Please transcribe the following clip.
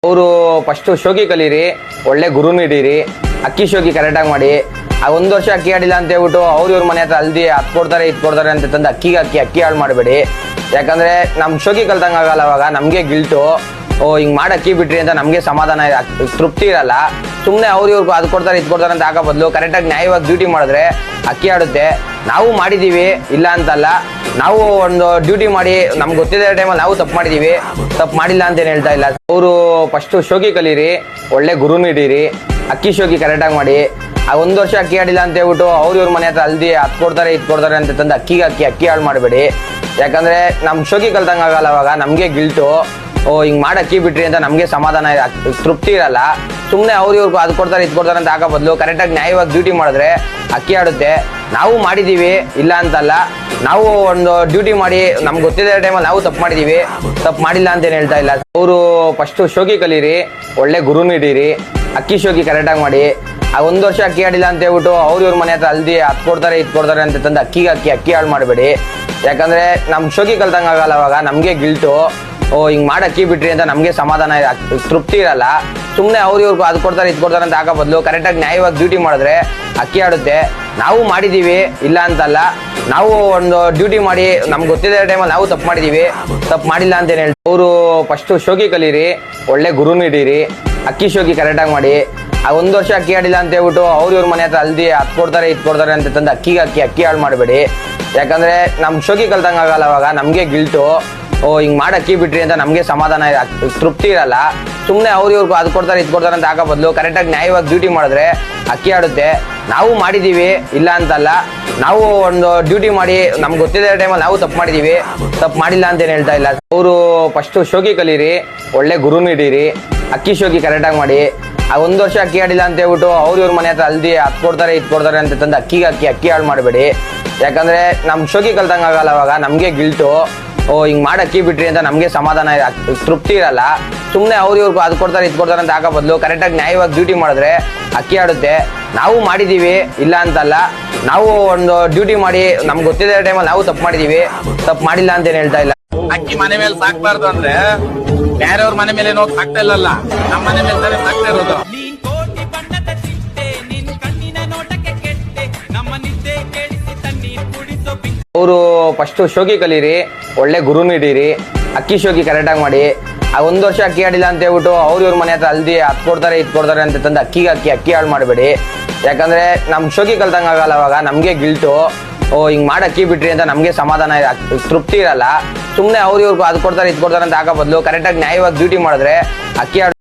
ಅವರು ಫಸ್ಟ್ ಶೋಕಿ ಕಲೀರಿ, ಒಳ್ಳೆ ಗುರು ನೀಡಿರಿ, ಅಕ್ಕಿ ಶೋಕಿ ಕರೆಕ್ಟಾಗಿ ಮಾಡಿ. ಆ 1 ವರ್ಷ ಅಕ್ಕಿ ಆಡಿಲ್ಲ ಅಂತ ಹೇಳ್ಬಿಟ್ಟು ಇವ್ರ ಮನೆ ಹತ್ರ ಅಲ್ದಿ ಅದು ಕೊಡ್ತಾರೆ ಇದು ಕೊಡ್ತಾರೆ ಅಂತ ತಂದು ಅಕ್ಕಿ ಹಾಳು ಮಾಡಬೇಡಿ. ಯಾಕಂದ್ರೆ ನಮ್ ಶೋಕಿ ಕಲ್ತಂಗ ಆಗಲ್ಲ. ಅವಾಗ ನಮ್ಗೆ ಗಿಲ್ಟು, ಹಿಂಗ್ ಮಾಡಿ ಅಕ್ಕಿ ಬಿಟ್ರಿ ಅಂತ ನಮ್ಗೆ ಸಮಾಧಾನ ತೃಪ್ತಿ ಇರಲ್ಲ. ಸುಮ್ಮನೆ ಇವ್ರಿಗೂ ಅದು ಕೊಡ್ತಾರೆ ಇದು ಕೊಡ್ತಾರೆ ಅಂತ ಹಾಕೋ ಬದಲು ಕರೆಕ್ಟಾಗಿ ನ್ಯಾಯವಾಗಿ ಡ್ಯೂಟಿ ಮಾಡಿದ್ರೆ ಅಕ್ಕಿ ಆಡುತ್ತೆ. ನಾವು ಮಾಡಿದೀವಿ, ಇಲ್ಲ ಅಂತಲ್ಲ. ನಾವು ಒಂದು ಡ್ಯೂಟಿ ಮಾಡಿ ನಮ್ಗೆ ಗೊತ್ತಿದ್ದ ಟೈಮಲ್ಲಿ ನಾವು ತಪ್ಪು ಮಾಡಿದೀವಿ, ತಪ್ಪು ಮಾಡಿಲ್ಲ ಅಂತ ಏನು ಹೇಳ್ತಾ ಇಲ್ಲ. ಅವರು ಫಸ್ಟ್ ಶೋಕಿ ಕಲೀರಿ, ಒಳ್ಳೆ ಗುರು ನೀಡಿರಿ, ಅಕ್ಕಿ ಶೋಕಿ ಕರೆಕ್ಟಾಗಿ ಮಾಡಿ. ಆ 1 ವರ್ಷ ಅಕ್ಕಿ ಆಡಿಲ್ಲ ಅಂತ ಹೇಳ್ಬಿಟ್ಟು ಇವ್ರ ಮನೆ ಹತ್ರ ಅಲ್ದಿ ಅದು ಕೊಡ್ತಾರೆ ಇದು ಕೊಡ್ತಾರೆ ಅಂತ ತಂದು ಅಕ್ಕಿ ಹಾಳು ಮಾಡಬೇಡಿ. ಯಾಕಂದ್ರೆ ನಮ್ ಶೋಕಿ ಕಲ್ತಂಗ ಆಗಲ್ಲ. ಅವಾಗ ನಮ್ಗೆ ಗಿಲ್ಟು, ಹಿಂಗ್ ಮಾಡಿ ಅಕ್ಕಿ ಬಿಟ್ರಿ ಅಂತ ನಮ್ಗೆ ಸಮಾಧಾನ ತೃಪ್ತಿ ಇರಲ್ಲ. ಸುಮ್ಮನೆ ಇವ್ರಿಗೂ ಅದು ಕೊಡ್ತಾರೆ ಇದು ಕೊಡ್ತಾರೆ ಅಂತ ಹಾಕೋ ಬದಲು ಕರೆಕ್ಟಾಗಿ ನ್ಯಾಯವಾಗಿ ಡ್ಯೂಟಿ ಮಾಡಿದ್ರೆ ಅಕ್ಕಿ ಆಡುತ್ತೆ. ನಾವು ಮಾಡಿದೀವಿ, ಇಲ್ಲ ಅಂತಲ್ಲ. ನಾವು ಒಂದು ಡ್ಯೂಟಿ ಮಾಡಿ ನಮ್ಗೆ ಗೊತ್ತಿದ್ದ ಟೈಮಲ್ಲಿ ನಾವು ತಪ್ಪು ಮಾಡಿದೀವಿ, ತಪ್ಪು ಮಾಡಿಲ್ಲ ಅಂತ ಏನು ಹೇಳ್ತಾ ಇಲ್ಲ. ಅವರು ಫಸ್ಟ್ ಶೋಕಿ ಕಲೀರಿ, ಒಳ್ಳೆ ಗುರು ನೀಡಿರಿ, ಅಕ್ಕಿ ಶೋಕಿ ಕರೆಕ್ಟಾಗಿ ಮಾಡಿ. ಆ 1 ವರ್ಷ ಅಕ್ಕಿ ಆಡಿಲ್ಲ ಅಂತ ಹೇಳ್ಬಿಟ್ಟು ಇವ್ರ ಮನೆ ಹತ್ರ ಅಲ್ದಿ ಅದು ಕೊಡ್ತಾರೆ ಇದು ಕೊಡ್ತಾರೆ ಅಂತ ತಂದು ಅಕ್ಕಿ ಹಾಳು ಮಾಡಬೇಡಿ. ಯಾಕಂದ್ರೆ ನಮ್ ಶೋಕಿ ಕಲ್ತಂಗ ಆಗಲ್ಲ. ಅವಾಗ ನಮ್ಗೆ ಗಿಲ್ಟು, ಹಿಂಗ್ ಮಾಡಿ ಅಕ್ಕಿ ಬಿಟ್ರಿ ಅಂತ ನಮ್ಗೆ ಸಮಾಧಾನ ತೃಪ್ತಿ ಇರಲ್ಲ. ಸುಮ್ಮನೆ ಇವ್ರಿಗೂ ಅದು ಕೊಡ್ತಾರೆ ಇದು ಕೊಡ್ತಾರೆ ಅಂತ ಹಾಕೋ ಬದಲು ಕರೆಕ್ಟಾಗಿ ನ್ಯಾಯವಾಗಿ ಡ್ಯೂಟಿ ಮಾಡಿದ್ರೆ ಅಕ್ಕಿ ಆಡುತ್ತೆ. ನಾವು ಮಾಡಿದೀವಿ, ಇಲ್ಲ ಅಂತಲ್ಲ. ನಾವು ಒಂದು ಡ್ಯೂಟಿ ಮಾಡಿ ನಮ್ಗೆ ಗೊತ್ತಿದ್ದ ಟೈಮಲ್ಲಿ ನಾವು ತಪ್ಪು ಮಾಡಿದೀವಿ, ತಪ್ಪು ಮಾಡಿಲ್ಲ ಅಂತ ಏನು ಹೇಳ್ತಾರೆ. ಅವರು ಫಸ್ಟ್ ಶೋಕಿ ಕಲೀರಿ, ಒಳ್ಳೆ ಗುರು ನೀಡಿರಿ, ಅಕ್ಕಿ ಶೋಕಿ ಕರೆಕ್ಟಾಗಿ ಮಾಡಿ. ಆ 1 ವರ್ಷ ಅಕ್ಕಿ ಆಡಿಲ್ಲ ಅಂತ ಹೇಳ್ಬಿಟ್ಟು ಇವ್ರ ಮನೆ ಹತ್ರ ಅಲ್ದಿ ಅದು ಕೊಡ್ತಾರೆ ಇದು ಕೊಡ್ತಾರೆ ಅಂತ ತಂದು ಅಕ್ಕಿ ಹಾಳು ಮಾಡಬೇಡಿ. ಯಾಕಂದ್ರೆ ನಮ್ ಶೋಕಿ ಕಲ್ತಂಗ ಆಗಲ್ಲ. ಅವಾಗ ನಮ್ಗೆ ಗಿಲ್ಟು, ಹಿಂಗ್ ಮಾಡಿ ಅಕ್ಕಿ ಬಿಟ್ರಿ ಅಂತ ನಮ್ಗೆ ಸಮಾಧಾನ ತೃಪ್ತಿ ಇರಲ್ಲ. ಸುಮ್ಮನೆ ಇವ್ರಿಗೂ ಅದು ಕೊಡ್ತಾರೆ ಇದು ಕೊಡ್ತಾರೆ ಅಂತ ಹಾಕೋ ಬದಲು ಕರೆಕ್ಟಾಗಿ ನ್ಯಾಯವಾಗಿ ಡ್ಯೂಟಿ ಮಾಡಿದ್ರೆ ಅಕ್ಕಿ ಆಡುತ್ತೆ. ನಾವು ಮಾಡಿದೀವಿ, ಇಲ್ಲ ಅಂತಲ್ಲ. ನಾವು ಒಂದು ಡ್ಯೂಟಿ ಮಾಡಿ ನಮ್ಗೆ ಗೊತ್ತಿದ್ದ ಟೈಮಲ್ಲಿ ನಾವು ತಪ್ಪು ಮಾಡಿದೀವಿ, ತಪ್ಪು ಮಾಡಿಲ್ಲ ಅಂತ ಏನು ಹೇಳ್ತಾ ಇಲ್ಲ. ಅವರು ಫಸ್ಟ್ ಶೋಕಿ ಕಲೀರಿ, ಒಳ್ಳೆ ಗುರು ನೀಡಿರಿ, ಅಕ್ಕಿ ಶೋಕಿ ಕರೆಕ್ಟಾಗಿ ಮಾಡಿ. ಆ 1 ವರ್ಷ ಅಕ್ಕಿ ಆಡಿಲ್ಲ ಅಂತ ಹೇಳ್ಬಿಟ್ಟು ಇವ್ರ ಮನೆ ಹತ್ರ ಅಲ್ದಿ ಅದು ಕೊಡ್ತಾರೆ ಇದು ಕೊಡ್ತಾರೆ ಅಂತ ತಂದು ಅಕ್ಕಿ ಹಾಳು ಮಾಡಬೇಡಿ. ಯಾಕಂದ್ರೆ ನಮ್ ಶೋಕಿ ಕಲ್ತಂಗ ಆಗಲ್ಲ. ಅವಾಗ ನಮ್ಗೆ ಗಿಲ್ಟು, ಹಿಂಗ್ ಮಾಡಿ ಅಕ್ಕಿ ಬಿಟ್ರಿ ಅಂತ ನಮ್ಗೆ ಸಮಾಧಾನ ತೃಪ್ತಿ ಇರಲ್ಲ. ಸುಮ್ಮನೆ ಇವ್ರಿಗೂ ಅದು ಕೊಡ್ತಾರೆ ಇದು ಕೊಡ್ತಾರೆ ಅಂತ ಹಾಕೋ ಬದಲು ಕರೆಕ್ಟಾಗಿ ನ್ಯಾಯವಾಗಿ ಡ್ಯೂಟಿ ಮಾಡಿದ್ರೆ ಅಕ್ಕಿ ಆಡುತ್ತೆ. ನಾವು ಮಾಡಿದೀವಿ, ಇಲ್ಲ ಅಂತಲ್ಲ. ನಾವು ಒಂದು ಡ್ಯೂಟಿ ಮಾಡಿ ನಮ್ಗೆ ಗೊತ್ತಿದ್ದ ಟೈಮಲ್ಲಿ ನಾವು ತಪ್ಪು ಮಾಡಿದೀವಿ, ತಪ್ಪು ಮಾಡಿಲ್ಲ ಅಂತ ಏನು ಹೇಳ್ತಾ ಇಲ್ಲ. ಅಕ್ಕಿ ಮನೆ ಮೇಲೆ ಸಾಕ್ಬಾರ್ದು ಅಂದ್ರೆ ಬೇರೆಯವ್ರ ಮನೆ ಮೇಲೆ ಹೋಗಿ ಸಾಕ್ತಾ ಇಲ್ಲಲ್ಲ, ನಮ್ಮ ಮನೆ ಮೇಲೆ ತಾನೇ ಸಾಕ್ತಾ ಇರೋದು. ಅವರು ಫಸ್ಟ್ ಶೋಕಿ ಕಲೀರಿ, ಒಳ್ಳೆ ಗುರು ನೀಡಿರಿ, ಅಕ್ಕಿ ಶೋಕಿ ಕರೆಕ್ಟಾಗಿ ಮಾಡಿ. ಆ 1 ವರ್ಷ ಅಕ್ಕಿ ಆಡಿಲ್ಲ ಅಂತ ಹೇಳ್ಬಿಟ್ಟು ಇವ್ರ ಮನೆ ಹತ್ರ ಅಲ್ದಿ ಅದು ಕೊಡ್ತಾರೆ ಇದು ಕೊಡ್ತಾರೆ ಅಂತ ತಂದು ಅಕ್ಕಿ ಹಾಳು ಮಾಡಬೇಡಿ. ಯಾಕಂದ್ರೆ ನಮ್ ಶೋಕಿ ಕಲ್ತಂಗ ಆಗಲ್ಲ. ಅವಾಗ ನಮ್ಗೆ ಗಿಲ್ಟು, ಹಿಂಗ್ ಮಾಡಿ ಅಕ್ಕಿ ಬಿಟ್ರಿ ಅಂತ ನಮ್ಗೆ ಸಮಾಧಾನ ತೃಪ್ತಿ ಇರಲ್ಲ. ಸುಮ್ಮನೆ ಇವ್ರಿಗೂ ಅದು ಕೊಡ್ತಾರೆ ಇದು ಕೊಡ್ತಾರೆ ಅಂತ ಹಾಕೋ ಬದಲು ಕರೆಕ್ಟಾಗಿ ನ್ಯಾಯವಾಗಿ ಡ್ಯೂಟಿ ಮಾಡಿದ್ರೆ ಅಕ್ಕಿ